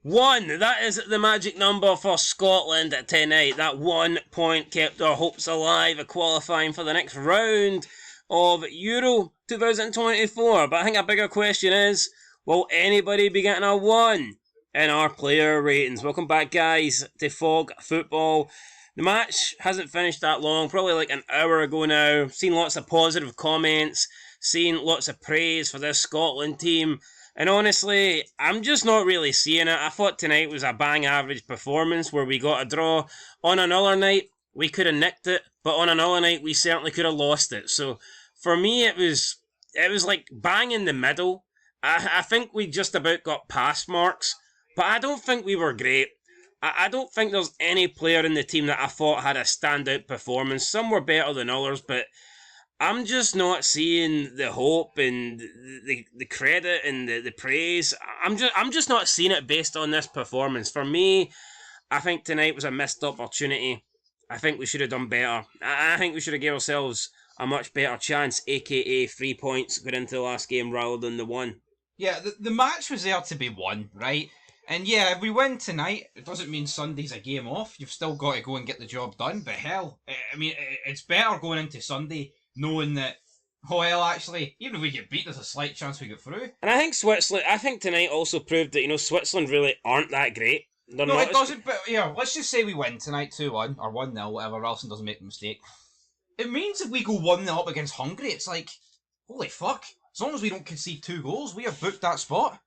1. That is the magic number for Scotland tonight. That 1 point kept our hopes alive of qualifying for the next round of Euro 2024. But I think a bigger question is, will anybody be getting a 1 in our player ratings? Welcome back, guys, to Fog Football. The match hasn't finished that long, probably like an hour ago now. Seen lots of positive comments, seen lots of praise for this Scotland team. And honestly, I'm just not really seeing it. I thought tonight was a bang average performance where we got a draw. On another night, we could have nicked it, but on another night, we certainly could have lost it. So for me, it was like bang in the middle. I think we just about got pass marks, but I don't think we were great. I don't think there's any player in the team that I thought had a standout performance. Some were better than others, but I'm just not seeing the hope and the credit and the praise. I'm just not seeing it based on this performance. For me, I think tonight was a missed opportunity. I think we should have done better. I think we should have given ourselves a much better chance, aka 3 points going into the last game rather than the 1. Yeah, the match was there to be won, right? And yeah, if we win tonight, it doesn't mean Sunday's a game off. You've still got to go and get the job done. But hell, I mean, it's better going into Sunday knowing that, oh well, actually, even if we get beat, there's a slight chance we get through. And I think tonight also proved that, Switzerland really aren't that great. No, it doesn't, but yeah, let's just say we win tonight 2-1, or 1-0, whatever, Ralston doesn't make the mistake. It means if we go 1-0 up against Hungary, it's like, holy fuck, as long as we don't concede 2 goals, we have booked that spot.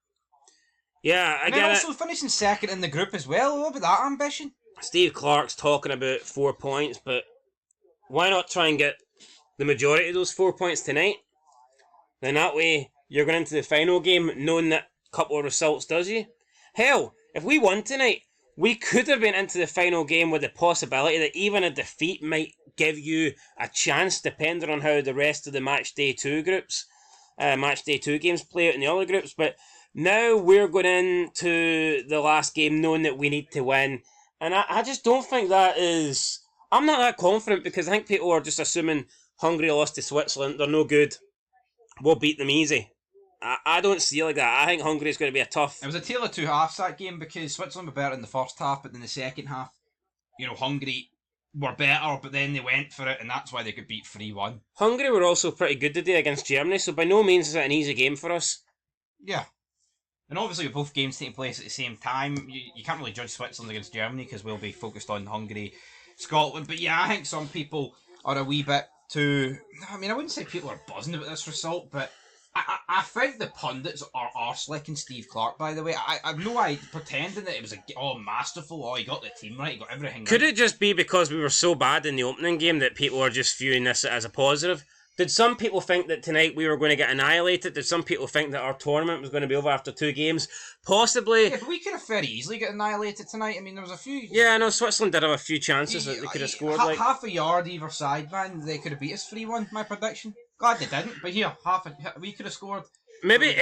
Yeah, I get it. And also finishing second in the group as well, what about that ambition? Steve Clarke's talking about 4 points, but why not try and get the majority of those 4 points tonight? Then that way, you're going into the final game knowing that couple of results does you. Hell, if we won tonight, we could have been into the final game with the possibility that even a defeat might give you a chance, depending on how the rest of the match day 2 games play out in the other groups. But now we're going into the last game knowing that we need to win. And I just don't think that is... I'm not that confident because I think people are just assuming Hungary lost to Switzerland. They're no good. We'll beat them easy. I don't see it like that. I think Hungary's going to be a tough... It was a tale of 2 halves, that game, because Switzerland were better in the first half, but in the second half, Hungary were better, but then they went for it, and that's why they could beat 3-1. Hungary were also pretty good today against Germany, so by no means is it an easy game for us. Yeah. And obviously with both games taking place at the same time, you can't really judge Switzerland against Germany, because we'll be focused on Hungary, Scotland. But yeah, I think some people are a wee bit too... I mean, I wouldn't say people are buzzing about this result, but I think the pundits are arse-licking Steve Clarke, by the way. I've no idea, pretending that it was masterful, he got the team right, he got everything right. Could it just be because we were so bad in the opening game that people are just viewing this as a positive? Did some people think that tonight we were going to get annihilated? Did some people think that our tournament was going to be over after 2 games? Possibly. Yeah, but we could have very easily got annihilated tonight. I mean, there was a few... Yeah, I know Switzerland did have a few chances that they could have scored. Half a yard either side, man. They could have beat us 3-1, my prediction. Glad they didn't, but here, we could have scored. Maybe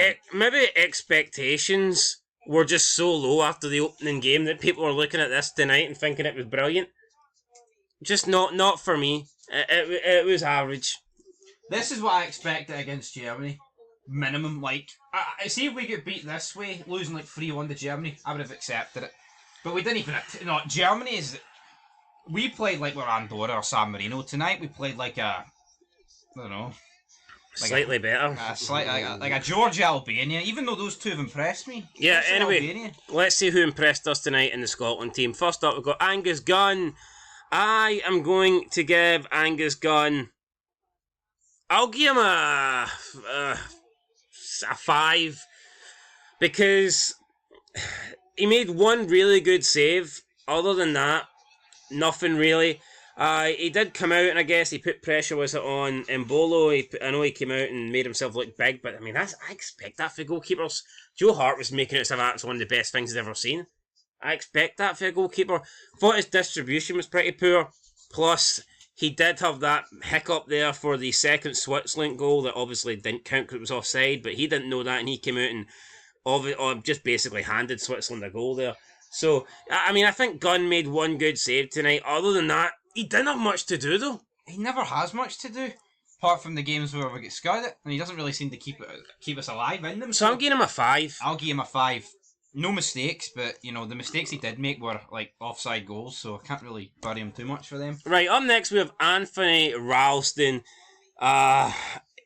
expectations were just so low after the opening game that people were looking at this tonight and thinking it was brilliant. Just not for me. It was average. This is what I expected against Germany. Minimum, I see if we get beat this way, losing 3-1 to Germany, I would have accepted it. But we didn't even... No, Germany is... We played like we're Andorra or San Marino. Tonight we played like a... I don't know. Slightly better. Like a Georgia Albania, even though those two have impressed me. Yeah, anyway, let's see who impressed us tonight in the Scotland team. First up, we've got Angus Gunn. I am going to give Angus Gunn... I'll give him a 5 because he made one really good save. Other than that, nothing really. He did come out and I guess he put pressure on Mbolo. I know he came out and made himself look big, but I mean, I expect that for goalkeepers. Joe Hart was making it sound like it's one of the best things he's ever seen. I expect that for a goalkeeper. Thought his distribution was pretty poor. Plus, he did have that hiccup there for the second Switzerland goal that obviously didn't count because it was offside, but he didn't know that and he came out and just basically handed Switzerland a goal there. So, I mean, I think Gunn made one good save tonight. Other than that, he didn't have much to do though. He never has much to do, apart from the games where we get scouted, and he doesn't really seem to keep us alive in them. So I'm giving him a 5. I'll give him a 5. No mistakes, but the mistakes he did make were like offside goals, so I can't really bury him too much for them. Right, up next we have Anthony Ralston.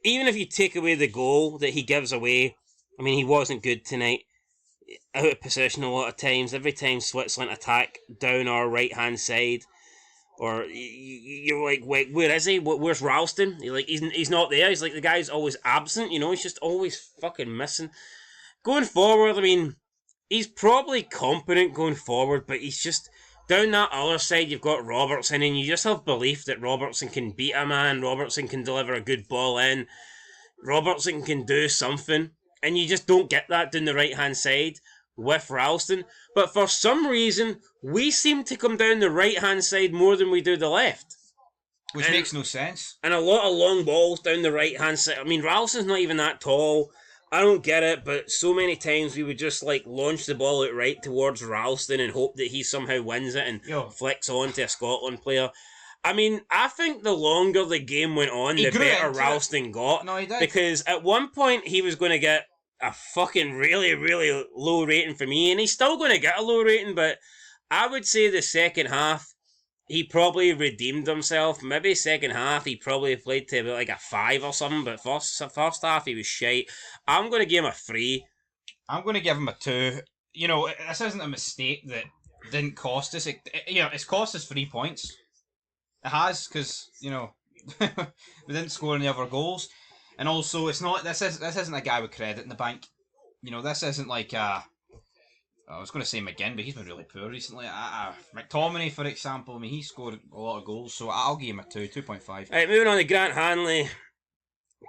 Even if you take away the goal that he gives away, I mean, he wasn't good tonight. Out of position a lot of times. Every time Switzerland attack down our right hand side, or you're like, wait, where is he? Where's Ralston? He's not there. He's like the guy's always absent. He's just always fucking missing. Going forward, I mean, he's probably competent going forward, but he's just down that other side. You've got Robertson, and you just have belief that Robertson can beat a man. Robertson can deliver a good ball in. Robertson can do something, and you just don't get that down the right hand side with Ralston. But for some reason, we seem to come down the right hand side more than we do the left. Which makes no sense. And a lot of long balls down the right hand side. I mean, Ralston's not even that tall. I don't get it, but so many times we would just launch the ball out right towards Ralston and hope that he somehow wins it and flicks on to a Scotland player. I mean, I think the longer the game went on, the better Ralston got. No, he did. Because at one point he was going to get a fucking really, really low rating for me, and he's still going to get a low rating, but I would say the second half, he probably redeemed himself. Maybe second half, he probably played to about a 5 or something, but first half, he was shite. I'm going to give him a 3. I'm going to give him a 2. This isn't a mistake that didn't cost us. It's cost us 3 points. It has, because, we didn't score any other goals. And also, it's not. This isn't a guy with credit in the bank. This isn't like I was going to say McGinn, but he's been really poor recently. McTominay, for example, I mean, he scored a lot of goals, so I'll give him a 2.5. Right, moving on to Grant Hanley.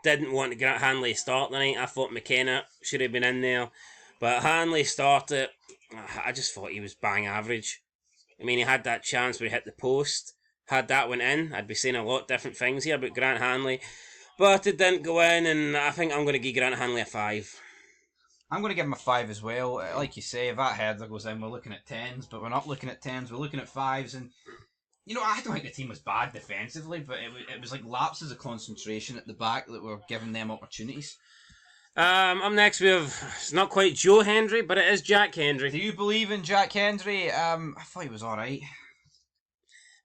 Didn't want Grant Hanley to start tonight. I thought McKenna should have been in there, but Hanley started. I just thought he was bang average. I mean, he had that chance where he hit the post. Had that one in, I'd be saying a lot of different things here about Grant Hanley. But it didn't go in, and I think I'm going to give Grant Hanley a 5. I'm going to give him a 5 as well. Like you say, if that header goes in, we're looking at 10s, but we're not looking at 10s, we're looking at 5s. And, I don't think the team was bad defensively, but it was like lapses of concentration at the back that were giving them opportunities. Up next we have, it's not quite Joe Hendry, but it is Jack Hendry. Do you believe in Jack Hendry? I thought he was alright.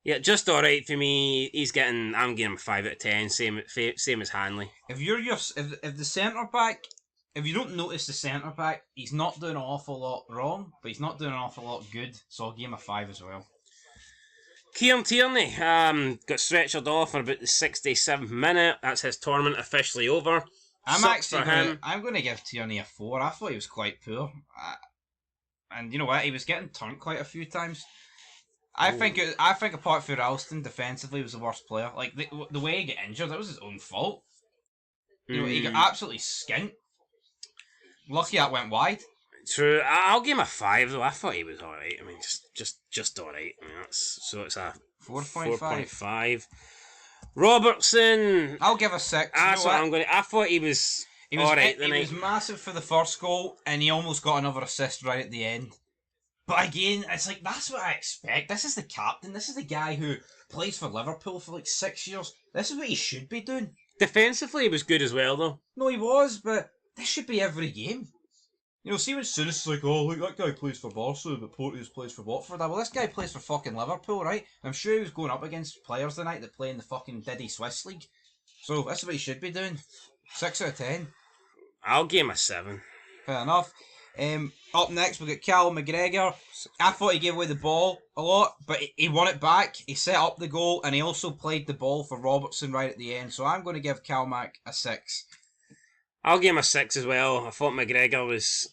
Yeah, just alright for me. I'm giving him a 5 out of 10, same as Hanley. If the centre back, if you don't notice the centre back, he's not doing an awful lot wrong, but he's not doing an awful lot good, so I'll give him a 5 as well. Kieran Tierney got stretchered off for about the 67th minute. That's his tournament officially over. I'm going to give Tierney a 4. I thought he was quite poor, and you know what? He was getting turned quite a few times. I think apart from Ralston, defensively was the worst player. Like the way he got injured, that was his own fault. He got absolutely skint. Lucky that went wide. True. I'll give him a 5 though. I thought he was alright. I mean, just alright. I mean, it's a 4.5. Robertson. I'll give a 6. That's what I'm going to. I thought he was alright tonight. He was massive for the first goal, and he almost got another assist right at the end. But again, it's like, that's what I expect. This is the captain. This is the guy who plays for Liverpool for 6 years. This is what he should be doing. Defensively, he was good as well, though. No, he was, but this should be every game. See when Souness is like, oh, look, that guy plays for Barca, but Porteous plays for Watford. Well, this guy plays for fucking Liverpool, right? I'm sure he was going up against players tonight that play in the fucking Diddy Swiss League. So, that's what he should be doing. 6 out of 10. I'll give him a 7. Fair enough. Up next, we've got Callum McGregor. I thought he gave away the ball a lot, but he won it back. He set up the goal, and he also played the ball for Robertson right at the end. So I'm going to give Cal Mac a 6. I'll give him a 6 as well. I thought McGregor was...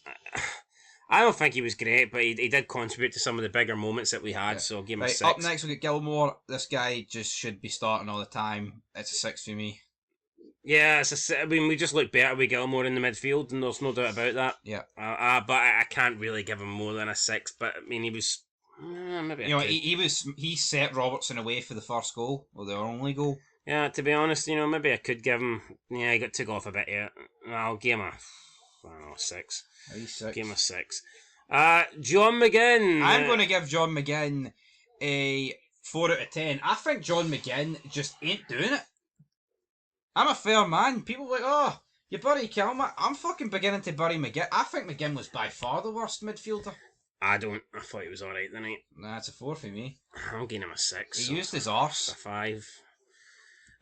I don't think he was great, but he did contribute to some of the bigger moments that we had, so I'll give him a 6. Up next, we've got Gilmore. This guy just should be starting all the time. It's a 6 for me. Yeah, we just look better with Gilmore in the midfield, and there's no doubt about that. Yeah. But I can't really give him more than a 6. But I mean, he was maybe. He set Robertson away for the first goal, or the only goal. Yeah, to be honest, maybe I could give him. Yeah, he got took off a bit here. I'll give him a 6. He's 6. Give him a 6. John McGinn. I'm going to give John McGinn a 4 out of 10. I think John McGinn just ain't doing it. I'm a fair man. People are like, You bury Kelma. I'm fucking beginning to bury McGinn. I think McGinn was by far the worst midfielder. I thought he was alright tonight. Nah, it's a 4 for me. I'm giving him a 6. He used his arse. A 5.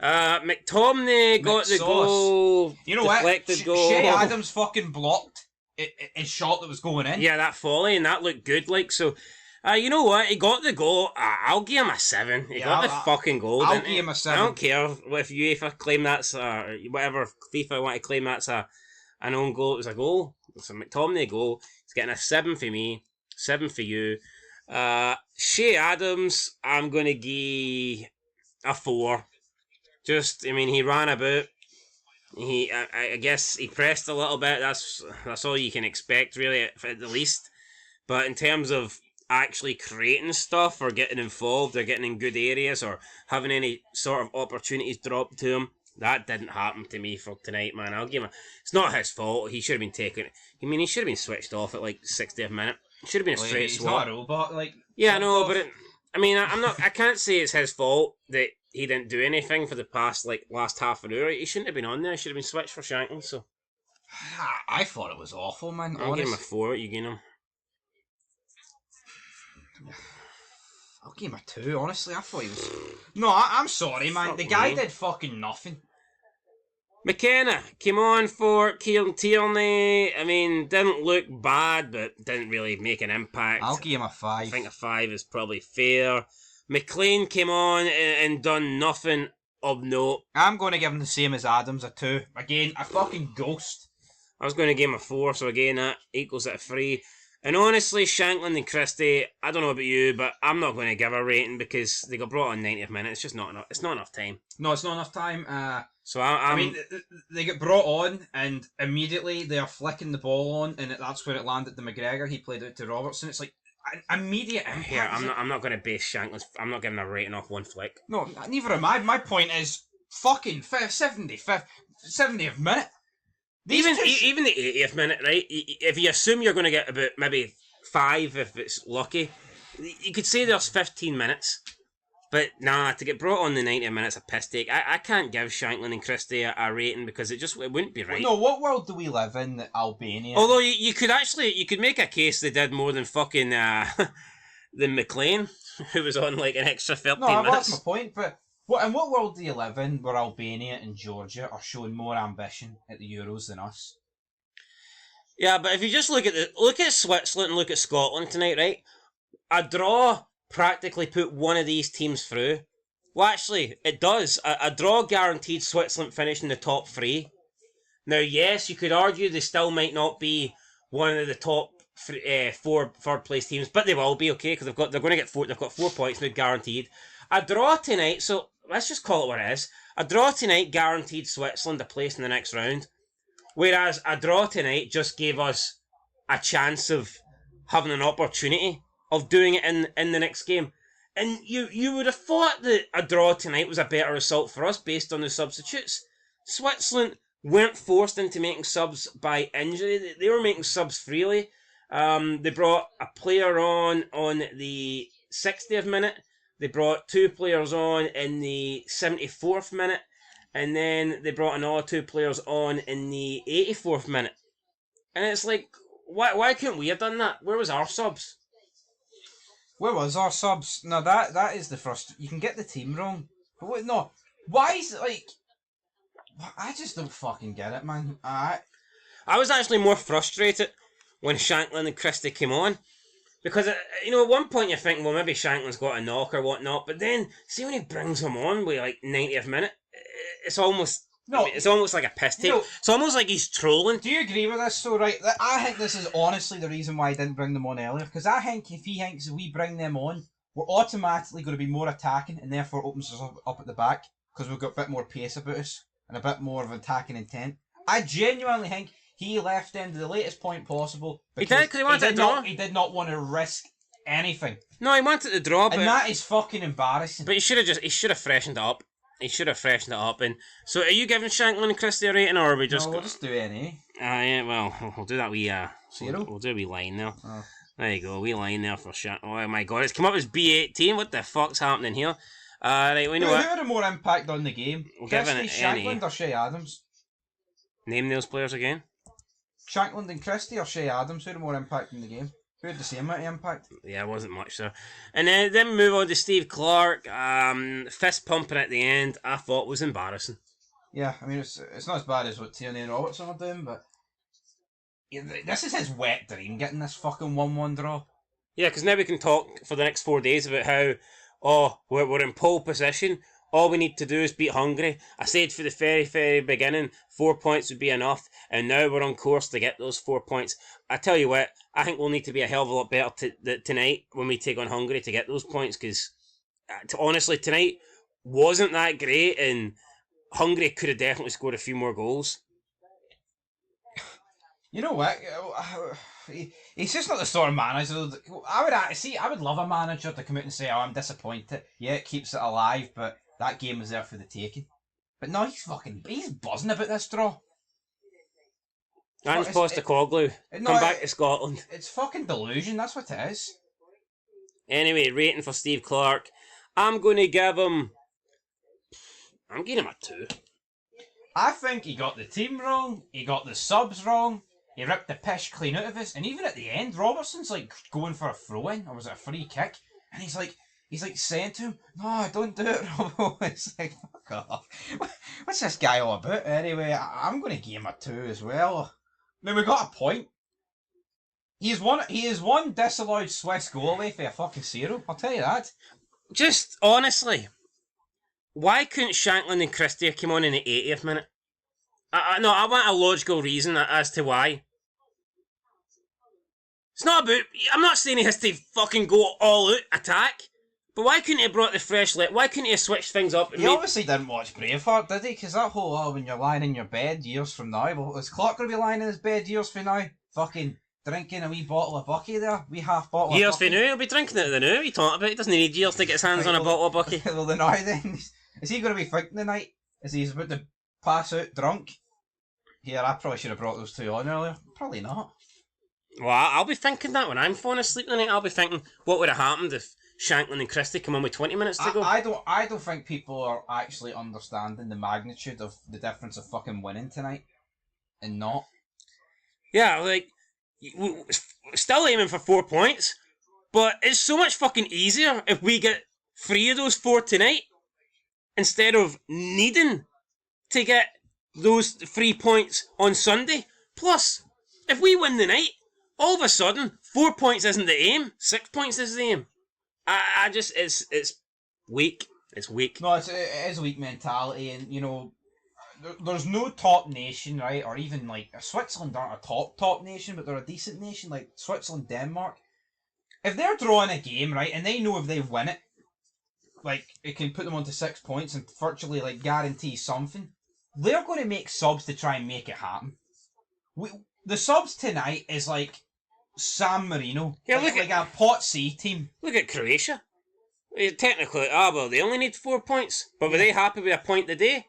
McTominay got the goal. You know deflected what? Goal. Shea Adams fucking blocked his shot that was going in. Yeah, that volley, and that looked good. Like, so, you know what? He got the goal. I'll give him a 7. He got the fucking goal. I'll give him a 7. I don't care if UEFA claim that's whatever FIFA want to claim that's an own goal. It was a goal. It's a McTominay goal. He's getting a 7 for me. 7 for you. Shea Adams, I'm going to give a 4. He ran about. I guess he pressed a little bit. That's all you can expect, really, at the least. But in terms of actually creating stuff or getting involved or getting in good areas or having any sort of opportunities dropped to him, that didn't happen to me for tonight, man. I'll give him it's not his fault. He should have been taken. He should have been switched off at like 60th minute. It should have been a straight he's swap. Not a robot, like. Yeah, I know, but I can't say it's his fault that he didn't do anything for the last half an hour. He shouldn't have been on there. He should have been switched for Shankland. So I thought it was awful, man. I'll give him a 4. What you give him? I'll give him a 2. Honestly, I thought he was. No, I'm sorry, man. The guy did fucking nothing. McKenna came on for Kieran Tierney. Didn't look bad, but didn't really make an impact. I'll give him a 5. I think a 5 is probably fair. McLean came on and done nothing of note. I'm going to give him the same as Adams, a 2. Again, a fucking ghost. I was going to give him a 4, so again that equals it a 3. And honestly, Shankland and Christie, I don't know about you, but I'm not going to give a rating because they got brought on 90th minute. It's just not enough. It's not enough time. No, it's not enough time. So they get brought on and immediately they are flicking the ball on, and that's where it landed to McGregor. He played it to Robertson. It's like an immediate impact. Yeah, I'm not going to base Shankland. I'm not giving a rating off one flick. No, neither am I. My point is fucking 70th minute. Even the 80th minute, right? If you assume you're going to get about maybe 5 if it's lucky, you could say there's 15 minutes. But nah, to get brought on the 90th minutes a piss take. I can't give Shankland and Christie a rating because it wouldn't be right. No, what world do we live in that Albania? Although you could make a case they did more than fucking than McLean, who was on like an extra 13 minutes. That's my point, but in what world do you live in where Albania and Georgia are showing more ambition at the Euros than us? Yeah, but if you just look at Switzerland and look at Scotland tonight, right? A draw practically put one of these teams through. Well, actually, it does. A draw guaranteed Switzerland finishing the top 3. Now, yes, you could argue they still might not be one of the top 4 third-place teams, but they will be, okay, because they're going to get 4. They've got 4 points now guaranteed. A draw tonight, so let's just call it what it is. A draw tonight guaranteed Switzerland a place in the next round, whereas a draw tonight just gave us a chance of having an opportunity of doing it in the next game. And you would have thought that a draw tonight was a better result for us based on the substitutes. Switzerland weren't forced into making subs by injury. They were making subs freely. They brought a player on the 60th minute. They brought 2 players on in the 74th minute. And then they brought another 2 players on in the 84th minute. And it's like, why couldn't we have done that? Where was our subs? Where was our subs? No, that is the first. You can get the team wrong. But wait, no. Why is it like... I just don't fucking get it, man. I was actually more frustrated when Shankland and Christie came on. Because, at one point you're thinking, well, maybe Shankland's got a knock or whatnot. But then, see when he brings him on with, 90th minute, it's almost... No, it's almost like a piss take. It's almost like he's trolling. Do you agree with this? So, right, I think this is honestly the reason why I didn't bring them on earlier. Because I think if he thinks if we bring them on, we're automatically going to be more attacking and therefore opens us up at the back because we've got a bit more pace about us and a bit more of attacking intent. I genuinely think he left them to the latest point possible. He did, because he wanted to draw. He did not want to risk anything. No, he wanted to draw, but... And that is fucking embarrassing. But he should have freshened it up. And so, are you giving Shankland and Christie a rating, or are we just? No, we'll just do any. Yeah. Well, we'll do that. Zero. We'll do a wee line there. Oh. There you go, a wee line there for Shank. Oh my god, it's come up as B18. What the fuck's happening here? Right, we know Who what. had a more impact on the game? We'll give Christie, it Shankland, any. or Shea Adams? Name those players again. Shankland and Christie or Shea Adams, who had more impact in the game? Who had the same amount of impact? Yeah, it wasn't much there. And then move on to Steve Clark. Fist pumping at the end, I thought was embarrassing. Yeah, I mean, it's not as bad as what Tierney and Robertson are doing, but this is his wet dream, getting this fucking 1-1 draw. Yeah, because now we can talk for the next 4 days about how, we're in pole position. All we need to do is beat Hungary. I said for the very, very beginning, 4 points would be enough, and now we're on course to get those 4 points. I tell you what, I think we'll need to be a hell of a lot better tonight when we take on Hungary to get those points, because honestly, tonight wasn't that great, and Hungary could have definitely scored a few more goals. You know what? He's just not the sort of manager. I would love a manager to come out and say, "Oh, I'm disappointed." Yeah, it keeps it alive, but that game was there for the taking. But no, he's buzzing about this draw. Ange Postecoglou, come back to Scotland. It's fucking delusion. That's what it is. Anyway, rating for Steve Clark, I'm going to give him. I'm giving him a 2. I think he got the team wrong. He got the subs wrong. He ripped the piss clean out of us, and even at the end, Robertson's like going for a throw-in, or was it a free kick? And he's like saying to him, "No, don't do it, Robbo." It's like, fuck off. What's this guy all about? Anyway, I'm going to give him a 2 as well. I mean, we got a point. He is one disallowed Swiss goal away for a fucking 0. I'll tell you that. Just honestly, why couldn't Shankland and Christie come on in the 80th minute? I want a logical reason as to why. It's not about. I'm not saying he has to fucking go all out attack, but why couldn't he have brought the fresh lit? Why couldn't he have switched things up? He obviously didn't watch Braveheart, did he? Because that whole when you're lying in your bed years from now, well, is Clark going to be lying in his bed years from now? Fucking drinking a wee bottle of Bucky there, wee half bottle. Years of Bucky. from now, he'll be drinking it. What are you talking about? He doesn't need years to get his hands on a bottle of Bucky. Well, then now then, is he going to be thinking tonight? Is he about to pass out drunk? Yeah, I probably should have brought those 2 on earlier. Probably not. Well, I'll be thinking that when I'm falling asleep tonight. I'll be thinking, what would have happened if Shankland and Christie come on with 20 minutes to go? I don't think people are actually understanding the magnitude of the difference of fucking winning tonight and not. Yeah, like, we're still aiming for 4 points, but it's so much fucking easier if we get 3 of those 4 tonight instead of needing to get those 3 points on Sunday. Plus, if we win the night, all of a sudden, 4 points isn't the aim, 6 points is the aim. It's weak. It's weak. No, it is weak mentality, and you know, there's no top nation, right? Or even like Switzerland aren't a top nation, but they're a decent nation, like Switzerland, Denmark. If they're drawing a game, right, and they know if they win it, like it can put them onto 6 points and virtually like guarantee something. They're going to make subs to try and make it happen. The subs tonight is like San Marino. Yeah, like a pot C team. Look at Croatia. Technically, they only need 4 points. But were they happy with a point a day?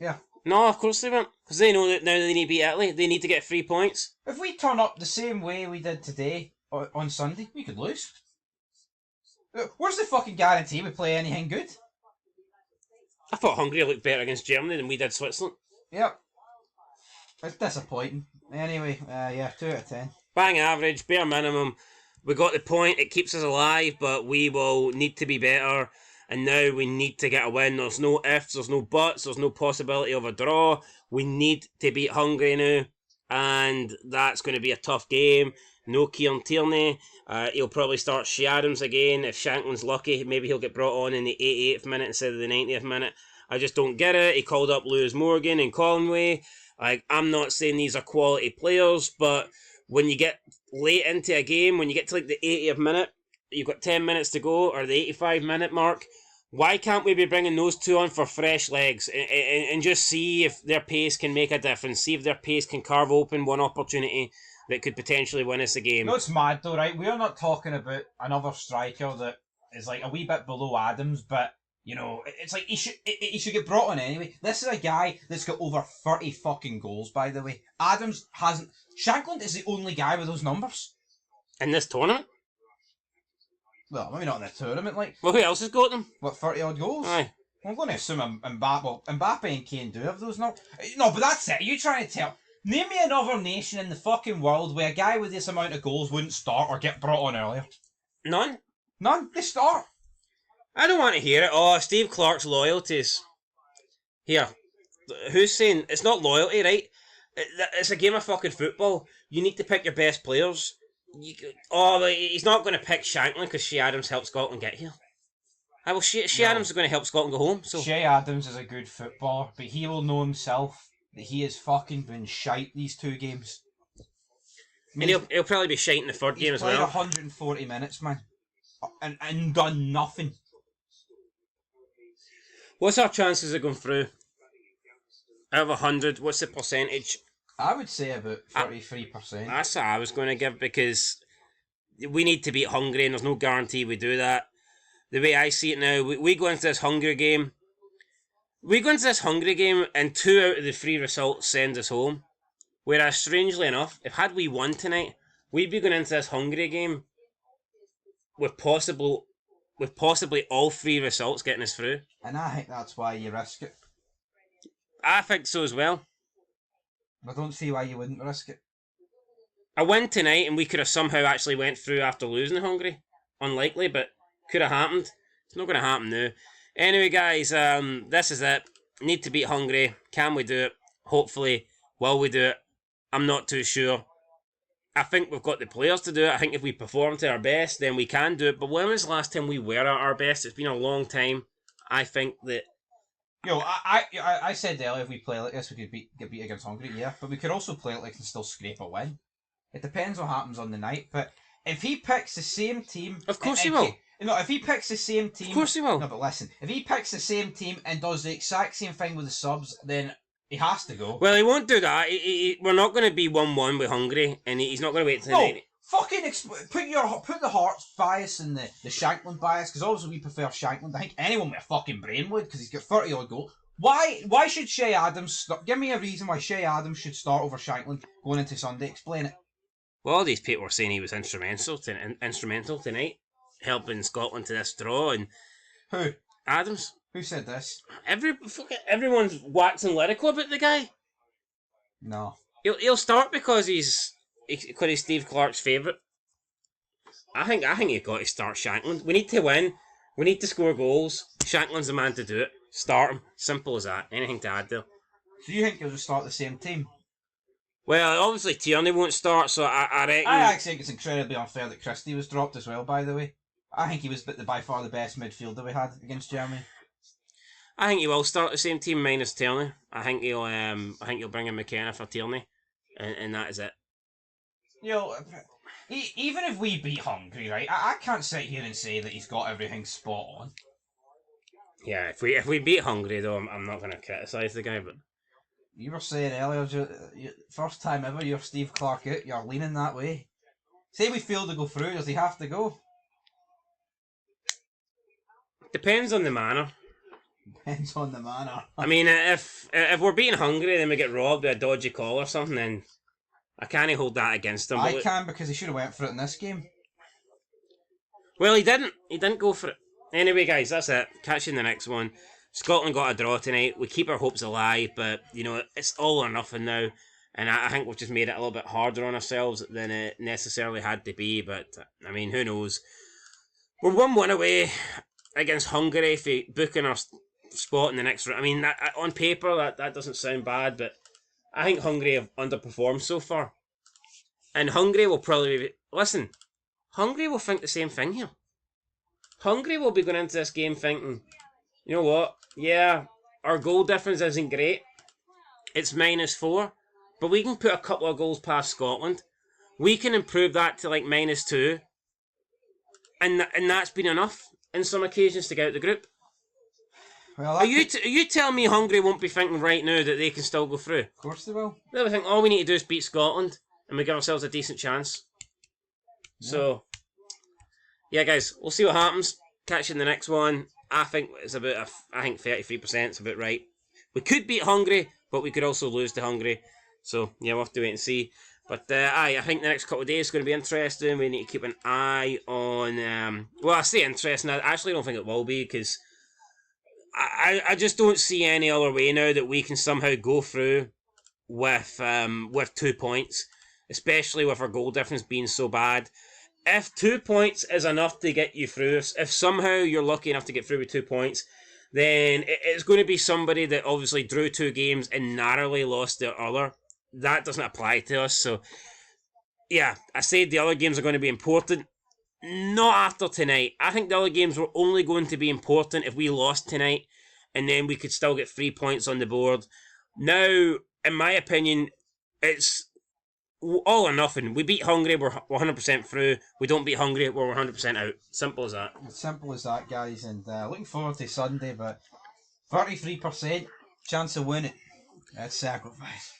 Yeah. No, of course they weren't. Because they know that now they need to beat Italy. They need to get 3 points. If we turn up the same way we did today on Sunday, we could lose. Where's the fucking guarantee we play anything good? I thought Hungary looked better against Germany than we did Switzerland. Yep. It's disappointing. Anyway, 2 out of 10. Bang average, bare minimum. We got the point, it keeps us alive, but we will need to be better. And now we need to get a win. There's no ifs, there's no buts, there's no possibility of a draw. We need to beat Hungary now. And that's going to be a tough game. No Kieran Tierney. He'll probably start Shea Adams again. If Shankland's lucky, maybe he'll get brought on in the 88th minute instead of the 90th minute. I just don't get it. He called up Lewis Morgan and Conway. I'm not saying these are quality players, but when you get late into a game, when you get to like the 80th minute, you've got 10 minutes to go, or the 85-minute mark, why can't we be bringing those 2 on for fresh legs and just see if their pace can make a difference, see if their pace can carve open one opportunity that could potentially win us a game. No, it's mad though, right? We're not talking about another striker that is like a wee bit below Adams, but you know, it's like he should get brought on anyway. This is a guy that's got over 30 fucking goals, by the way. Adams hasn't. Shankland is the only guy with those numbers. In this tournament? Well, maybe not in the tournament, like. Well, who else has got them? What, 30 odd goals? Aye. I'm going to assume Mbappe and Kane do have those. No, but that's it. Are you trying to tell? Name me another nation in the fucking world where a guy with this amount of goals wouldn't start or get brought on earlier. None. None. They start. I don't want to hear it. Oh, Steve Clarke's loyalties. Here, who's saying it's not loyalty, right? It's a game of fucking football. You need to pick your best players. He's not going to pick Shankland because Shea Adams helped Scotland get here. Shea Adams is going to help Scotland go home. So Shea Adams is a good footballer, but he will know himself that he has fucking been shite these 2 games. And he'll probably be shite in the third game as well. He's played 140 minutes, man, and done nothing. What's our chances of going through? Out of 100, what's the percentage? I would say about 33%. That's what I was going to give, because we need to beat Hungary and there's no guarantee we do that. The way I see it now, we go into this Hungary game. We go into this Hungary game and 2 out of the 3 results send us home. Whereas, strangely enough, if had we won tonight, we'd be going into this Hungary game with possibly all 3 results getting us through. And I think that's why you risk it. I think so as well. I don't see why you wouldn't risk it. A win tonight and we could have somehow actually went through after losing to Hungary. Unlikely, but could have happened. It's not going to happen now. Anyway, guys, this is it. Need to beat Hungary. Can we do it? Hopefully. Will we do it? I'm not too sure. I think we've got the players to do it. I think if we perform to our best, then we can do it. But when was the last time we were at our best? It's been a long time. I think that... I said earlier, if we play like this, we could get beat against Hungary, yeah. But we could also play like this and still scrape a win. It depends what happens on the night. But if he picks the same team... Of course he will. No, if he picks the same team... Of course he will. No, but listen. If he picks the same team and does the exact same thing with the subs, then he has to go. Well, he won't do that. We're not going to be 1-1 with Hungary, and he's not going to wait till the 90. Fucking put the Hearts bias and the Shankland bias, because obviously we prefer Shankland. I think anyone with a fucking brain would, because he's got 30 odd goals. Why should Shea Adams start? Give me a reason why Shea Adams should start over Shankland going into Sunday. Explain it. Well, all these people were saying he was instrumental tonight, helping Scotland to this draw. And who? Adams. Who said this? Everyone's waxing lyrical about the guy. No. He'll start because he's Steve Clarke's favourite. I think you've got to start Shankland. We need to win. We need to score goals. Shankland's the man to do it. Start him. Simple as that. Anything to add there? So you think he'll just start the same team? Well, obviously Tierney won't start, so I reckon... I actually think it's incredibly unfair that Christie was dropped as well, by the way. I think he was by far the best midfielder we had against Germany. I think he will start the same team minus Tierney. I think he'll bring in McKenna for Tierney, and that is it. You know, even if we beat Hungary, right? I can't sit here and say that he's got everything spot on. Yeah, if we beat Hungary though, I'm not going to criticise the guy, but you were saying earlier, first time ever you're Steve Clarke out, you're leaning that way. Say we fail to go through, does he have to go? Depends on the manner. Depends on the manner. I mean, if we're beating Hungary, then we get robbed with a dodgy call or something, then I can't hold that against him. I can, because he should have went for it in this game. Well, he didn't. He didn't go for it. Anyway, guys, that's it. Catch you in the next one. Scotland got a draw tonight. We keep our hopes alive, but, you know, it's all or nothing now. And I think we've just made it a little bit harder on ourselves than it necessarily had to be. But, I mean, who knows? We're 1-1 away against Hungary for booking our spot in the next round. I mean, on paper, that doesn't sound bad, but I think Hungary have underperformed so far. And Hungary will probably... Listen, Hungary will think the same thing here. Hungary will be going into this game thinking, you know what? Yeah, our goal difference isn't great. It's -4. But we can put a couple of goals past Scotland. We can improve that to like -2. And that's been enough in some occasions to get out the group. Well, are you telling me Hungary won't be thinking right now that they can still go through? Of course they will. They'll think all we need to do is beat Scotland and we give ourselves a decent chance. Yeah. So, yeah, guys, we'll see what happens. Catch you in the next one. I think it's about 33% is about right. We could beat Hungary, but we could also lose to Hungary. So, yeah, we'll have to wait and see. But, I think the next couple of days is going to be interesting. We need to keep an eye on... well, I say interesting. I actually don't think it will be, because I just don't see any other way now that we can somehow go through with 2 points, especially with our goal difference being so bad. If 2 points is enough to get you through, if somehow you're lucky enough to get through with 2 points, then it's going to be somebody that obviously drew 2 games and narrowly lost the other. That doesn't apply to us. So, yeah, I said the other games are going to be important. Not after tonight. I think the other games were only going to be important if we lost tonight, and then we could still get 3 points on the board. Now, in my opinion, it's all or nothing. We beat Hungary, we're 100% through. We don't beat Hungary, we're 100% out. Simple as that. Simple as that, guys. And looking forward to Sunday, but 33% chance of winning. That's sacrifice.